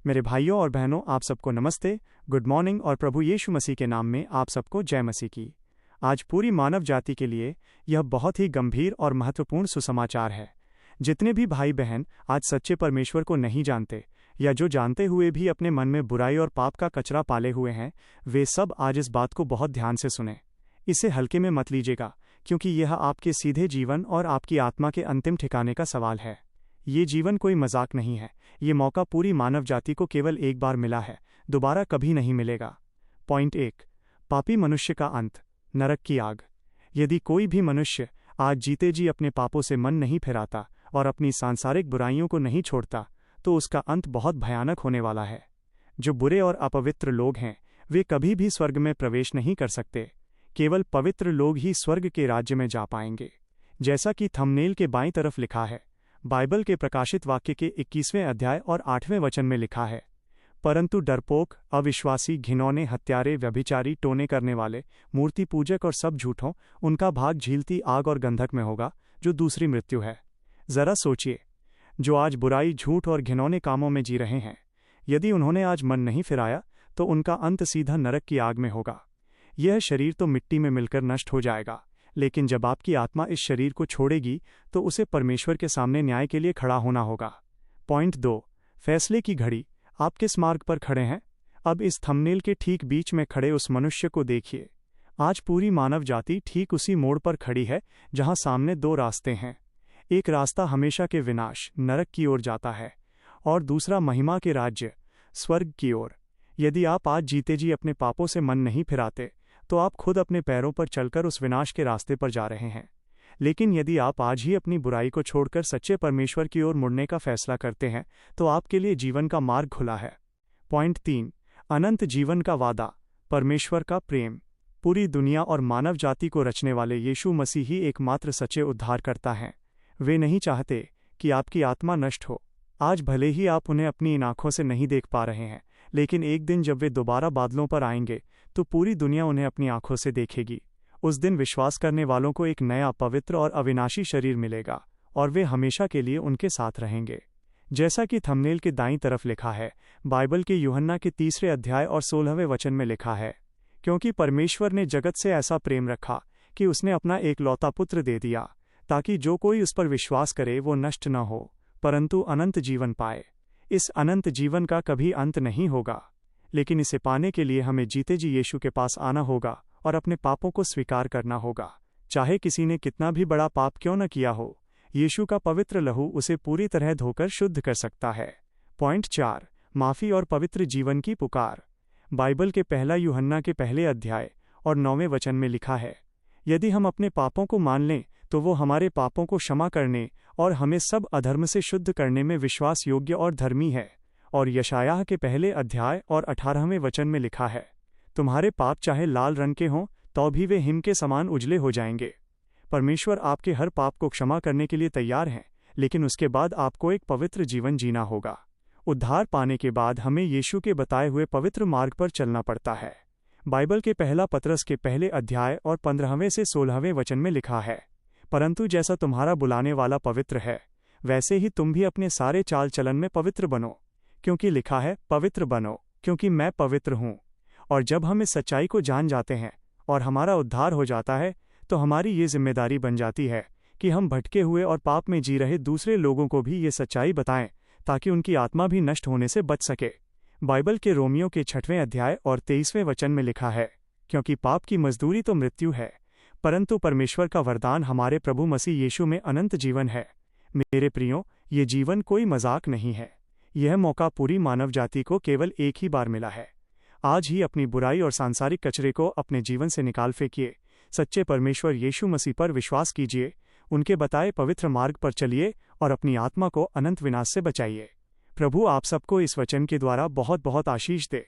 मेरे भाइयों और बहनों, आप सबको नमस्ते, गुड मॉर्निंग और प्रभु यीशु मसीह के नाम में आप सबको जय मसीह की। आज पूरी मानव जाति के लिए यह बहुत ही गंभीर और महत्वपूर्ण सुसमाचार है। जितने भी भाई बहन आज सच्चे परमेश्वर को नहीं जानते या जो जानते हुए भी अपने मन में बुराई और पाप का कचरा पाले हुए हैं, वे सब आज इस बात को बहुत ध्यान से सुने। इसे हल्के में मत लीजिएगा, क्योंकि यह आपके सीधे जीवन और आपकी आत्मा के अंतिम ठिकाने का सवाल है। ये जीवन कोई मजाक नहीं है। ये मौका पूरी मानव जाति को केवल एक बार मिला है, दोबारा कभी नहीं मिलेगा। पॉइंट 1, पापी मनुष्य का अंत, नरक की आग। यदि कोई भी मनुष्य आज जीते जी अपने पापों से मन नहीं फिराता और अपनी सांसारिक बुराइयों को नहीं छोड़ता, तो उसका अंत बहुत भयानक होने वाला है। जो बुरे और अपवित्र लोग हैं, वे कभी भी स्वर्ग में प्रवेश नहीं कर सकते। केवल पवित्र लोग ही स्वर्ग के राज्य में जा पाएंगे। जैसा कि थंबनेल के बाईं तरफ लिखा है, बाइबल के प्रकाशित वाक्य के 21वें अध्याय और 8वें वचन में लिखा है, परंतु डरपोक, अविश्वासी, घिनौने, हत्यारे, व्यभिचारी, टोने करने वाले, मूर्ति पूजक और सब झूठों, उनका भाग झीलती आग और गंधक में होगा, जो दूसरी मृत्यु है। जरा सोचिए, जो आज बुराई, झूठ और घिनौने कामों में जी रहे हैं, यदि उन्होंने आज मन नहीं फिराया तो उनका अंत सीधा नरक की आग में होगा। यह शरीर तो मिट्टी में मिलकर नष्ट हो जाएगा, लेकिन जब आपकी आत्मा इस शरीर को छोड़ेगी तो उसे परमेश्वर के सामने न्याय के लिए खड़ा होना होगा। पॉइंट 2, फैसले की घड़ी। आप किस मार्ग पर खड़े हैं? अब इस थंबनेल के ठीक बीच में खड़े उस मनुष्य को देखिए। आज पूरी मानव जाति ठीक उसी मोड़ पर खड़ी है जहां सामने दो रास्ते हैं। एक रास्ता हमेशा के विनाश, नरक की ओर जाता है, और दूसरा महिमा के राज्य, स्वर्ग की ओर। यदि आप आज जीते जी अपने पापों से मन नहीं फिराते, तो आप खुद अपने पैरों पर चलकर उस विनाश के रास्ते पर जा रहे हैं। लेकिन यदि आप आज ही अपनी बुराई को छोड़कर सच्चे परमेश्वर की ओर मुड़ने का फैसला करते हैं, तो आपके लिए जीवन का मार्ग खुला है। पॉइंट 3, अनंत जीवन का वादा, परमेश्वर का प्रेम। पूरी दुनिया और मानव जाति को रचने वाले यीशु मसीह ही एकमात्र सच्चे उद्धारकर्ता हैं। वे नहीं चाहते कि आपकी आत्मा नष्ट हो। आज भले ही आप उन्हें अपनी इन आंखों से नहीं देख पा रहे हैं, लेकिन एक दिन जब वे दोबारा बादलों पर आएंगे तो पूरी दुनिया उन्हें अपनी आंखों से देखेगी। उस दिन विश्वास करने वालों को एक नया, पवित्र और अविनाशी शरीर मिलेगा और वे हमेशा के लिए उनके साथ रहेंगे। जैसा कि थंबनेल के दाईं तरफ लिखा है, बाइबल के यूहन्ना के 3 अध्याय और 16वें वचन में लिखा है, क्योंकि परमेश्वर ने जगत से ऐसा प्रेम रखा कि उसने अपना एकलौता पुत्र दे दिया, ताकि जो कोई उस पर विश्वास करे वो नष्ट न हो, परंतु अनंत जीवन पाए। इस अनंत जीवन का कभी अंत नहीं होगा, लेकिन इसे पाने के लिए हमें जीते जी यीशु के पास आना होगा और अपने पापों को स्वीकार करना होगा। चाहे किसी ने कितना भी बड़ा पाप क्यों न किया हो, यीशु का पवित्र लहू उसे पूरी तरह धोकर शुद्ध कर सकता है। पॉइंट 4, माफी और पवित्र जीवन की पुकार। बाइबल के 1 यूहन्ना के 1 अध्याय और 9वें वचन में लिखा है, यदि हम अपने पापों को मान लें तो वो हमारे पापों को क्षमा करने और हमें सब अधर्म से शुद्ध करने में विश्वास योग्य और धर्मी है। और यशायाह के 1 अध्याय और 18वें वचन में लिखा है, तुम्हारे पाप चाहे लाल रंग के हों तो भी वे हिम के समान उजले हो जाएंगे। परमेश्वर आपके हर पाप को क्षमा करने के लिए तैयार हैं, लेकिन उसके बाद आपको एक पवित्र जीवन जीना होगा। उद्धार पाने के बाद हमें यीशु के बताए हुए पवित्र मार्ग पर चलना पड़ता है। बाइबल के 1 पतरस के 1 अध्याय और 15वें से 16वें वचन में लिखा है, परंतु जैसा तुम्हारा बुलाने वाला पवित्र है, वैसे ही तुम भी अपने सारे चाल चलन में पवित्र बनो, क्योंकि लिखा है, पवित्र बनो क्योंकि मैं पवित्र हूँ। और जब हम इस सच्चाई को जान जाते हैं और हमारा उद्धार हो जाता है, तो हमारी ये जिम्मेदारी बन जाती है कि हम भटके हुए और पाप में जी रहे दूसरे लोगों को भी ये सच्चाई बताएं, ताकि उनकी आत्मा भी नष्ट होने से बच सके। बाइबल के रोमियो के 6वें अध्याय और 23वें वचन में लिखा है, क्योंकि पाप की मजदूरी तो मृत्यु है, परंतु परमेश्वर का वरदान हमारे प्रभु मसीह यीशु में अनंत जीवन है। मेरे प्रियो, ये जीवन कोई मजाक नहीं है। यह मौका पूरी मानव जाति को केवल एक ही बार मिला है। आज ही अपनी बुराई और सांसारिक कचरे को अपने जीवन से निकाल फेंकिए। सच्चे परमेश्वर यीशु मसीह पर विश्वास कीजिए, उनके बताए पवित्र मार्ग पर चलिए और अपनी आत्मा को अनंत विनाश से बचाइए। प्रभु आप सबको इस वचन के द्वारा बहुत बहुत आशीष दे।